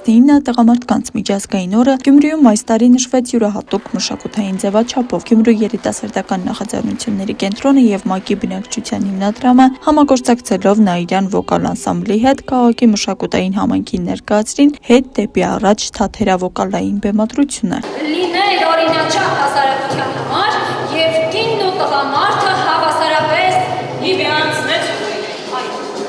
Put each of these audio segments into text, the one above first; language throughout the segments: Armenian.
19 տղամարդկանց միջազգային օրը Գյումրիում այս տարի նշվեց յուրահատուկ մշակութային ձևաչափով։ Գյումրու երիտասարդական նախաձեռնությունների կենտրոնը եւ ՄԱԿ-ի բնակչության հիմնադրամը համագործակցելով Նաիրյան վոկալ անսամբլի հետ քաղաքի մշակութային համայնքին ներկայացրին «Հետ դեպի առաջ» թատերավոկալային բեմադրությունը։ Լինել օրինաչափ հասարակության համար եւ կինն ու տղամարդը հավասարապես հիվանդանոց։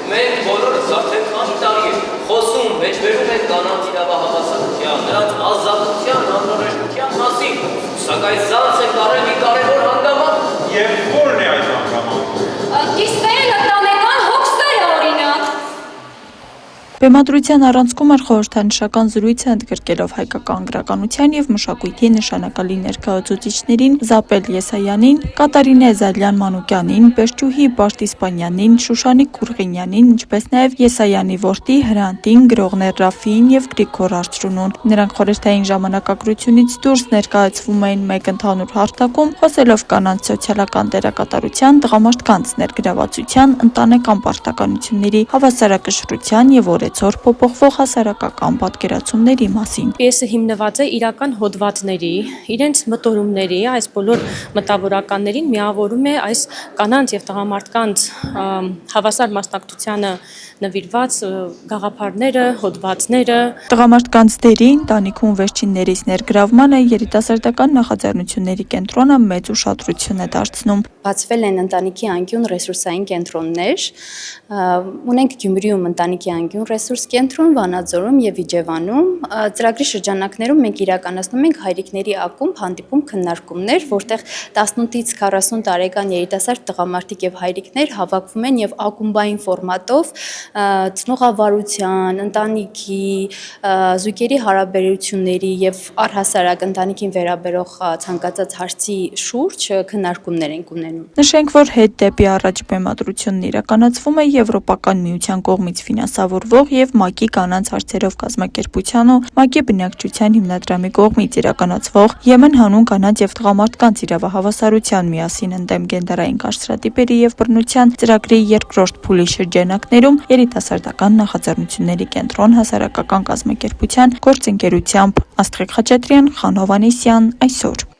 Մենք բոլորս արդեն քանի տարի ենք խոսում, մեջբերում ենք կանանց իրավահավասարության, նրանց ազատության, անհրաժեշտության մասին, սակայն ցած է կարել մի կարևոր հանգամանք։ Եվ ո՞րն է այդ հանգամանքը։ Կիսվել ընտանեկան հոգսերը օրինակ։ Բեմադրության առանցքում էր խորհրդանշական զրույցը ընդգրկելով հայկական գրականության եւ մշակույթի նշանակալի ներկայացուցիչներին Զապել Եսայանին, Կատարինե Զալյան-Մանուկյանին, Պերճուհի Պարտիսպանյանին, Շուշանիկ Կուրղինյանին, ինչպես նաեւ Եսայանի որդի Հրանտին, գրողներ Ռաֆին եւ Գրիգոր Արծրունուն։ Նրանք խորհրդային ժամանակագրությունից դուրս ներկայացվում էին մեկ ընդհանուր հարթակում, խոսելով կանանց սոցիալական դերակատարության, տղամարդկանց ներգրավվածության, ընտանեկան պարտականությունների, հավասարակշռության եւ օրեցօր փոփոխվող հասարակական պատկերացումների մասին։ Պիեսը հիմնված է իրական հոդվածների, իրենց մտորումների, այս բոլոր մտավորականներին միավորում է այս կանանց եւ տղամարդկանց հավասար մասնակցությանը նվիրված գաղափարները, հոդվածները։ Տղամարդկանց դերի ընտանիքում վերջիններիս ներգրավմանը երիտասարդական նախաձեռնությունների կենտրոնը մեծ ուշադրություն է դարձնում։ Բացվել են ընտանիքի անկյուն ռեսուրսային կենտրոններ, ունենք Գյումրիում ընտանիքի անկյուն ռեսուրս կենտրոն, Վանաձորում եւ Իջևանում։ Ծրագրի շրջանակներում մենք իրականացնում ենք հայրիկների ակումբ հանդիպում քննարկումներ, որտեղ 18-ից 40 տարեկան երիտասարդ տղամարդիկ եւ հայրիկներ հավաքվում են եւ ակումբային ֆորմատով ծնողավարության, ընտանիքի, զույգերի հարաբերությունների եւ առհասարակ ընտանիքին վերաբերող ցանկացած հարցի շուրջ քննարկումներ ենք ունենում։ Նշենք, որ «Հետ դեպի առաջ» բեմադրությունն իրականացվում է Եվրոպական միության կողմից ֆինանսավորվող եւ ՄԱԿ-ի կանանց հարցերով կազմակերպության ու ՄԱԿ-ի բնակչության հիմնադրամի կողմից իրականացվող Եմեն հանուն կանանց եւ տղամարդկանց իրավահավասարության միասին ընդդեմ գենդերային կարծրատիպերի եւ բռնության ծրագրի երկրորդ փուլի շրջանակներում երիտասարդական նախաձեռնությունների կենտրոն հասարակական կազմակերպության գործընկերությամբ Աստղիկ Խաչատրյան, Խան Հովհաննիսյան այսօր։